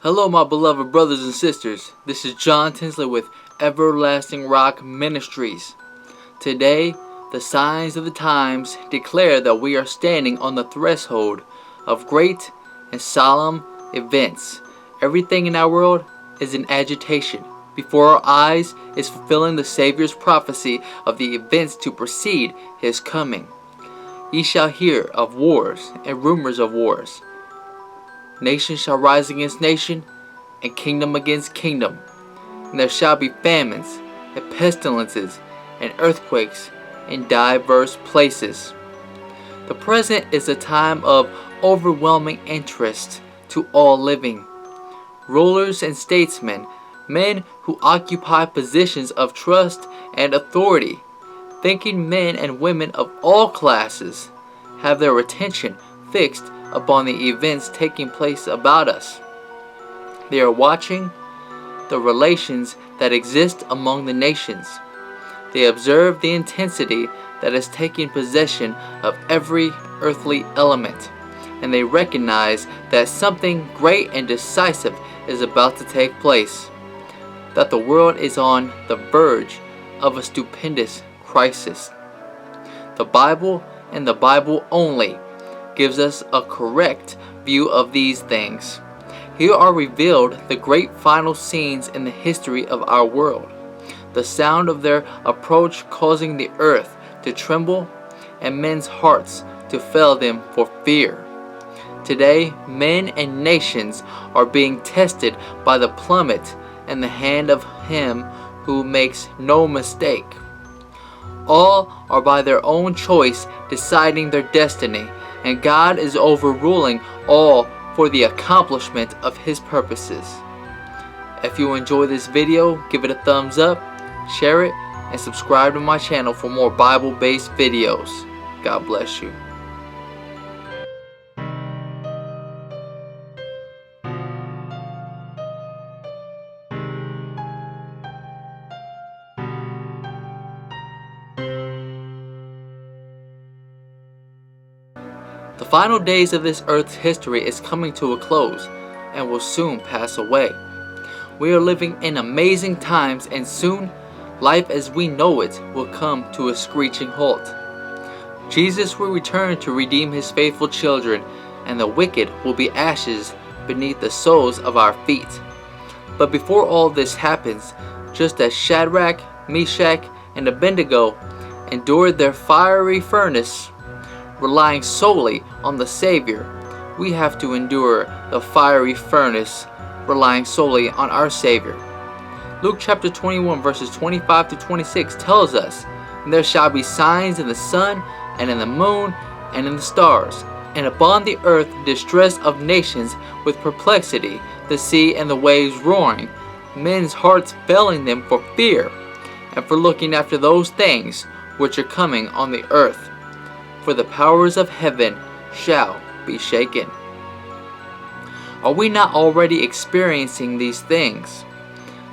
Hello, my beloved brothers and sisters. This is John Tinsley with Everlasting Rock Ministries. Today, the signs of the times declare that we are standing on the threshold of great and solemn events. Everything in our world is in agitation. Before our eyes is fulfilling the Savior's prophecy of the events to precede His coming. Ye shall hear of wars and rumors of wars. Nation shall rise against nation, and kingdom against kingdom. And there shall be famines, and pestilences, and earthquakes in diverse places. The present is a time of overwhelming interest to all living. Rulers and statesmen, men who occupy positions of trust and authority, thinking men and women of all classes, have their attention fixed upon the events taking place about us. They are watching the relations that exist among the nations. They observe the intensity that is taking possession of every earthly element, and they recognize that something great and decisive is about to take place, that the world is on the verge of a stupendous crisis. The Bible and the Bible only gives us a correct view of these things. Here are revealed the great final scenes in the history of our world, the sound of their approach causing the earth to tremble and men's hearts to fail them for fear. Today, men and nations are being tested by the plummet and the hand of Him who makes no mistake. All are by their own choice deciding their destiny, and God is overruling all for the accomplishment of His purposes. If you enjoy this video, give it a thumbs up, share it, and subscribe to my channel for more Bible-based videos. God bless you. The final days of this earth's history is coming to a close and will soon pass away. We are living in amazing times, and soon life as we know it will come to a screeching halt. Jesus will return to redeem His faithful children, and the wicked will be ashes beneath the soles of our feet. But before all this happens, just as Shadrach, Meshach, and Abednego endured their fiery furnace, relying solely on the Savior, we have to endure the fiery furnace, relying solely on our Savior. Luke chapter 21 verses 25 to 26 tells us, "And there shall be signs in the sun, and in the moon, and in the stars, and upon the earth distress of nations with perplexity, the sea and the waves roaring, men's hearts failing them for fear, and for looking after those things which are coming on the earth. For the powers of heaven shall be shaken." Are we not already experiencing these things?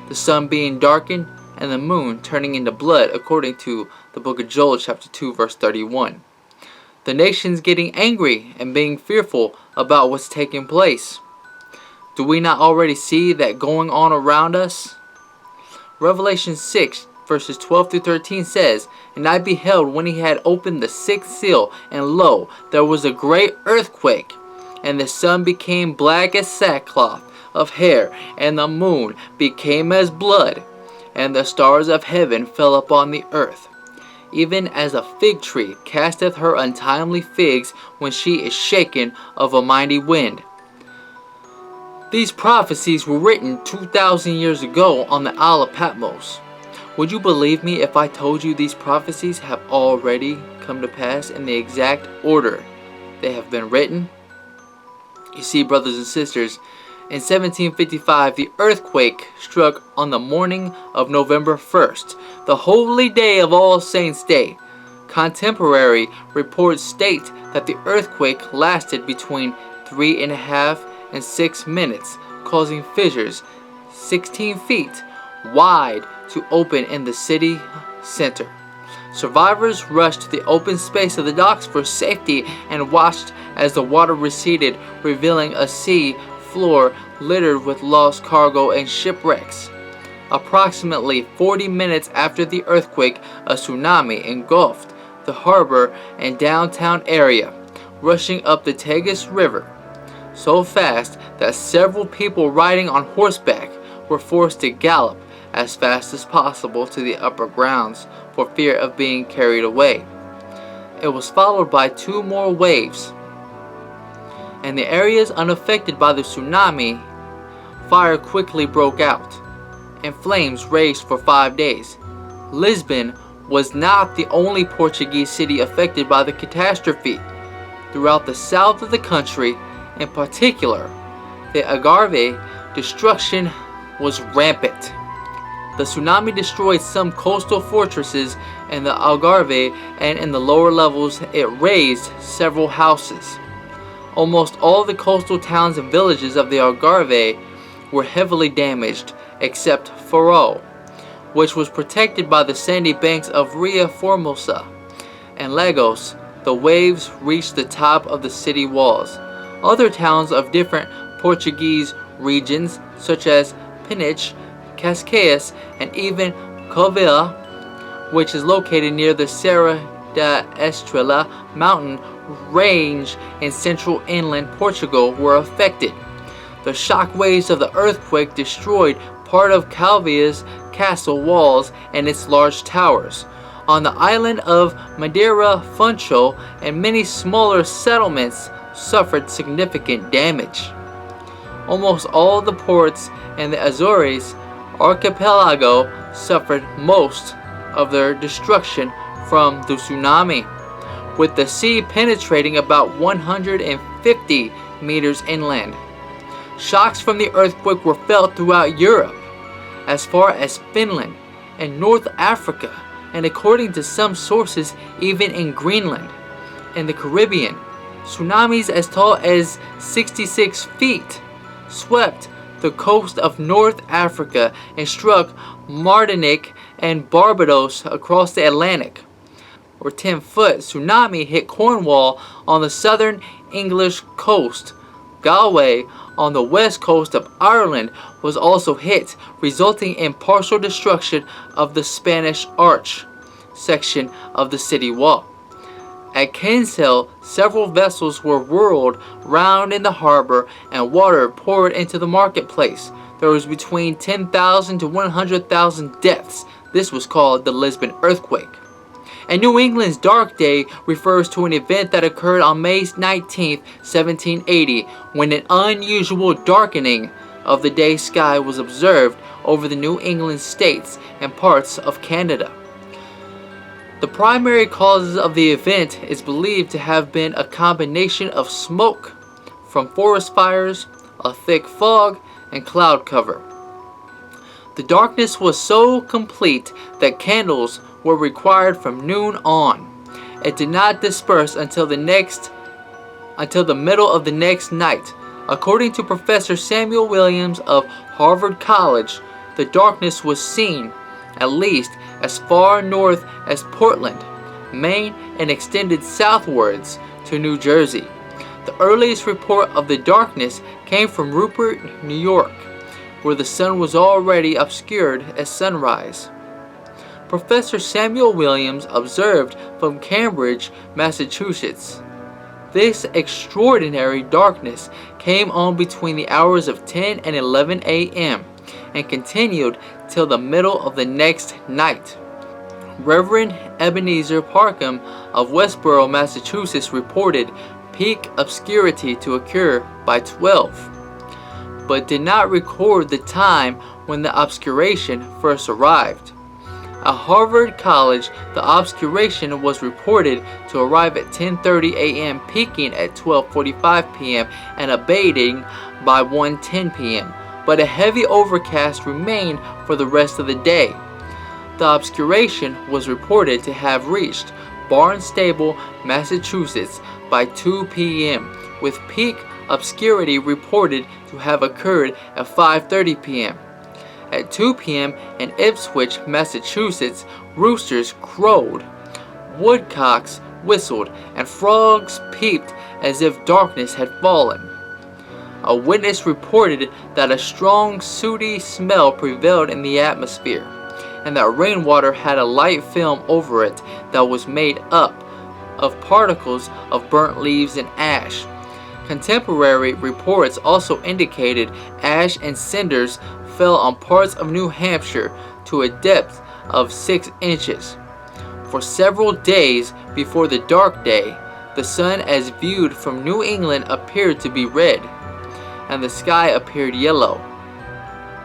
The sun being darkened and the moon turning into blood, according to the book of Joel chapter 2 verse 31. The nations getting angry and being fearful about what's taking place. Do we not already see that going on around us? Revelation 6 verses 12 through 13 says, "And I beheld when He had opened the sixth seal, and lo, there was a great earthquake, and the sun became black as sackcloth of hair, and the moon became as blood, and the stars of heaven fell upon the earth, even as a fig tree casteth her untimely figs when she is shaken of a mighty wind." These prophecies were written 2,000 years ago on the Isle of Patmos. Would you believe me if I told you these prophecies have already come to pass in the exact order they have been written? You see, brothers and sisters, in 1755, the earthquake struck on the morning of November 1st, the holy day of All Saints' Day. Contemporary reports state that the earthquake lasted between 3.5 and 6 minutes, causing fissures 16 feet wide to open in the city center. Survivors rushed to the open space of the docks for safety and watched as the water receded, revealing a sea floor littered with lost cargo and shipwrecks. Approximately 40 minutes after the earthquake, a tsunami engulfed the harbor and downtown area, rushing up the Tagus River so fast that several people riding on horseback were forced to gallop as fast as possible to the upper grounds for fear of being carried away. It was followed by 2 more waves. In the areas unaffected by the tsunami, fire quickly broke out, and flames raged for 5 days. Lisbon was not the only Portuguese city affected by the catastrophe. Throughout the south of the country, in particular, the Algarve, destruction was rampant. The tsunami destroyed some coastal fortresses in the Algarve, and in the lower levels it razed several houses. Almost all the coastal towns and villages of the Algarve were heavily damaged, except Faro, which was protected by the sandy banks of Ria Formosa. And Lagos, the waves reached the top of the city walls. Other towns of different Portuguese regions, such as Peniche, Cascais, and even Covila, which is located near the Serra da Estrela mountain range in central inland Portugal, were affected. The shock waves of the earthquake destroyed part of Calvia's castle walls and its large towers. On the island of Madeira, Funchal, and many smaller settlements suffered significant damage. Almost all the ports in the Azores archipelago suffered most of their destruction from the tsunami, with the sea penetrating about 150 meters inland. Shocks from the earthquake were felt throughout Europe, as far as Finland and North Africa, and according to some sources, even in Greenland. In the Caribbean, tsunamis as tall as 66 feet swept the coast of North Africa and struck Martinique and Barbados across the Atlantic. A 10-foot tsunami hit Cornwall on the southern English coast. Galway on the west coast of Ireland was also hit, resulting in partial destruction of the Spanish Arch section of the city wall. At Kinsale, several vessels were whirled round in the harbor and water poured into the marketplace. There was between 10,000 to 100,000 deaths. This was called the Lisbon earthquake. And New England's Dark Day refers to an event that occurred on May 19, 1780, when an unusual darkening of the day sky was observed over the New England states and parts of Canada. The primary causes of the event is believed to have been a combination of smoke from forest fires, a thick fog, and cloud cover. The darkness was so complete that candles were required from noon on. It did not disperse until the middle of the next night. According to Professor Samuel Williams of Harvard College, the darkness was seen at least as far north as Portland, Maine, and extended southwards to New Jersey. The earliest report of the darkness came from Rupert, New York, where the sun was already obscured at sunrise. Professor Samuel Williams observed from Cambridge, Massachusetts. This extraordinary darkness came on between the hours of 10 and 11 a.m. and continued till the middle of the next night. Reverend Ebenezer Parkham of Westboro, Massachusetts reported peak obscurity to occur by 12, but did not record the time when the obscuration first arrived. At Harvard College, the obscuration was reported to arrive at 10:30 a.m., peaking at 12:45 p.m. and abating by 1:10 p.m., but a heavy overcast remained for the rest of the day. The obscuration was reported to have reached Barnstable, Massachusetts by 2 p.m., with peak obscurity reported to have occurred at 5:30 p.m. At 2 p.m. in Ipswich, Massachusetts, roosters crowed, woodcocks whistled, and frogs peeped as if darkness had fallen. A witness reported that a strong, sooty smell prevailed in the atmosphere, and that rainwater had a light film over it that was made up of particles of burnt leaves and ash. Contemporary reports also indicated ash and cinders fell on parts of New Hampshire to a depth of 6 inches. For several days before the dark day, the sun as viewed from New England appeared to be red, and the sky appeared yellow.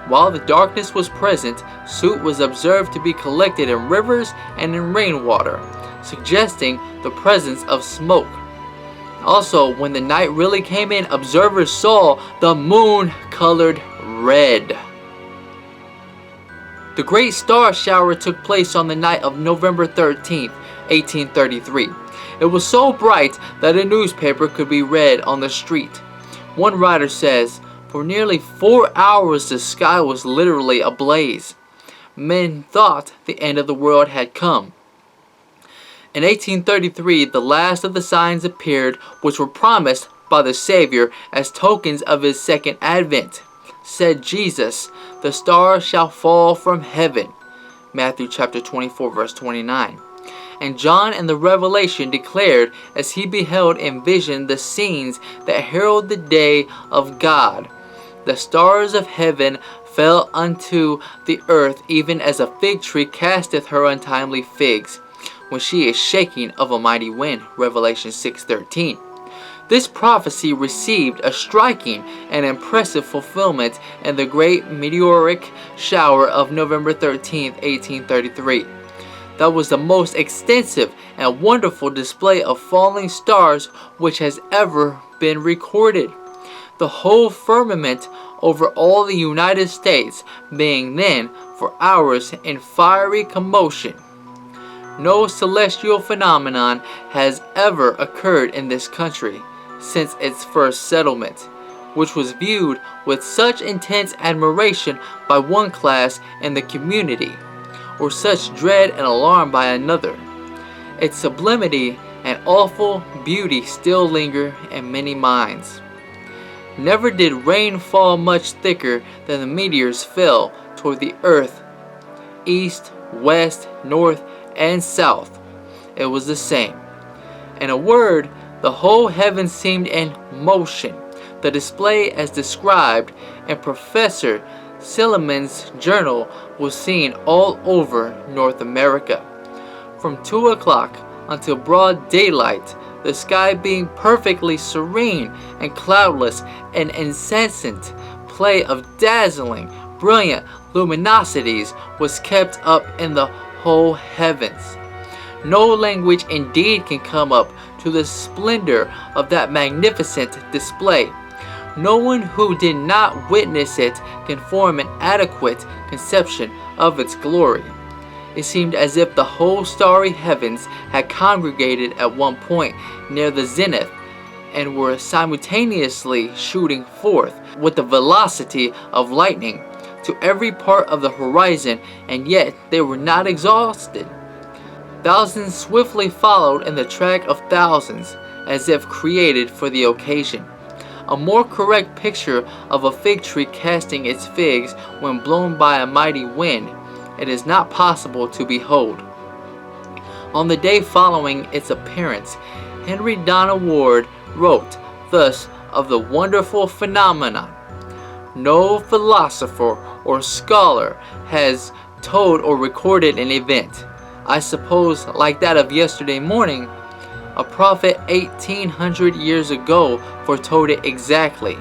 While the darkness was present, soot was observed to be collected in rivers and in rainwater, suggesting the presence of smoke. Also, when the night really came in, observers saw the moon colored red. The Great Star Shower took place on the night of November 13th, 1833. It was so bright that a newspaper could be read on the street. One writer says, "For nearly 4 hours the sky was literally ablaze. Men thought the end of the world had come." In 1833, the last of the signs appeared which were promised by the Savior as tokens of his second advent. Said Jesus, "The stars shall fall from heaven." Matthew chapter 24, verse 29. And John in the Revelation declared as he beheld in vision the scenes that herald the day of God. The stars of heaven fell unto the earth, even as a fig tree casteth her untimely figs, when she is shaking of a mighty wind. Revelation 6:13. This prophecy received a striking and impressive fulfillment in the great meteoric shower of November 13th, 1833. That was the most extensive and wonderful display of falling stars which has ever been recorded. The whole firmament over all the United States being then for hours in fiery commotion. No celestial phenomenon has ever occurred in this country since its first settlement, which was viewed with such intense admiration by one class in the community, or such dread and alarm by another. Its sublimity and awful beauty still linger in many minds. Never did rain fall much thicker than the meteors fell toward the earth, east, west, north, and south. It was the same. In a word, the whole heaven seemed in motion. The display as described in Professor Silliman's journal was seen all over North America. From 2 o'clock until broad daylight, the sky being perfectly serene and cloudless, an incessant play of dazzling, brilliant luminosities was kept up in the whole heavens. No language indeed can come up to the splendor of that magnificent display. No one who did not witness it can form an adequate conception of its glory. It seemed as if the whole starry heavens had congregated at one point near the zenith and were simultaneously shooting forth with the velocity of lightning to every part of the horizon, and yet they were not exhausted. Thousands swiftly followed in the track of thousands, as if created for the occasion. A more correct picture of a fig tree casting its figs when blown by a mighty wind, it is not possible to behold. On the day following its appearance, Henry Donna Ward wrote thus of the wonderful phenomenon: "No philosopher or scholar has told or recorded an event, I suppose, like that of yesterday morning. A prophet 1800 years ago foretold it exactly.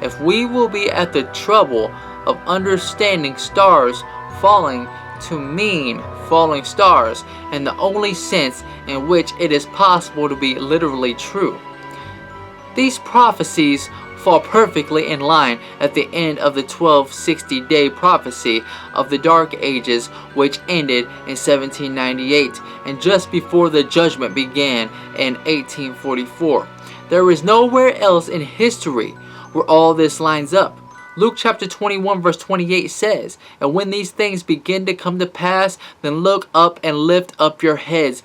If we will be at the trouble of understanding stars falling to mean falling stars in the only sense in which it is possible to be literally true, these prophecies fall perfectly in line at the end of the 1260-day prophecy of the Dark Ages, which ended in 1798 and just before the judgment began in 1844. There is nowhere else in history where all this lines up. Luke chapter 21 verse 28 says, "And when these things begin to come to pass, then look up and lift up your heads,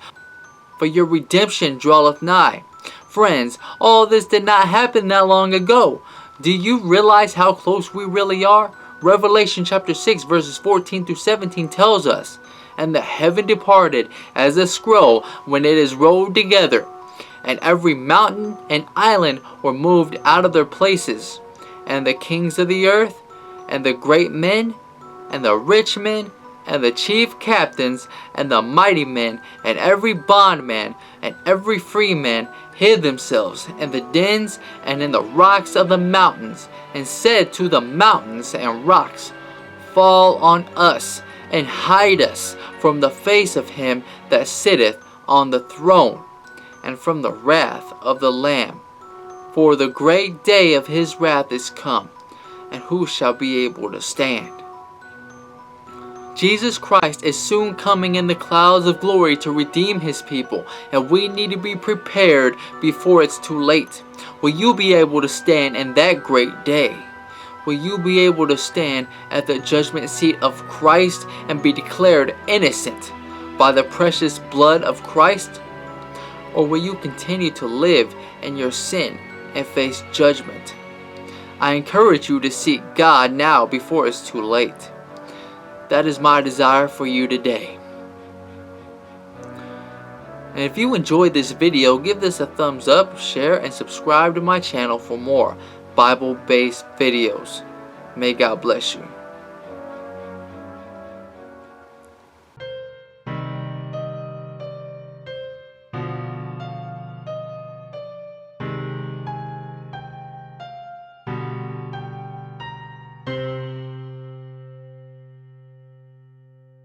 for your redemption draweth nigh." Friends, all this did not happen that long ago. Do you realize how close we really are? Revelation chapter 6 verses 14 through 17 tells us, "And the heaven departed as a scroll when it is rolled together, and every mountain and island were moved out of their places. And the kings of the earth, and the great men, and the rich men, and the chief captains, and the mighty men, and every bondman, and every free man, hid themselves in the dens and in the rocks of the mountains, and said to the mountains and rocks, Fall on us, and hide us from the face of him that sitteth on the throne, and from the wrath of the Lamb. For the great day of his wrath is come, and who shall be able to stand?" Jesus Christ is soon coming in the clouds of glory to redeem his people, and we need to be prepared before it's too late. Will you be able to stand in that great day? Will you be able to stand at the judgment seat of Christ and be declared innocent by the precious blood of Christ? Or will you continue to live in your sin and face judgment? I encourage you to seek God now before it's too late. That is my desire for you today. And if you enjoyed this video, give this a thumbs up, share, and subscribe to my channel for more Bible-based videos. May God bless you.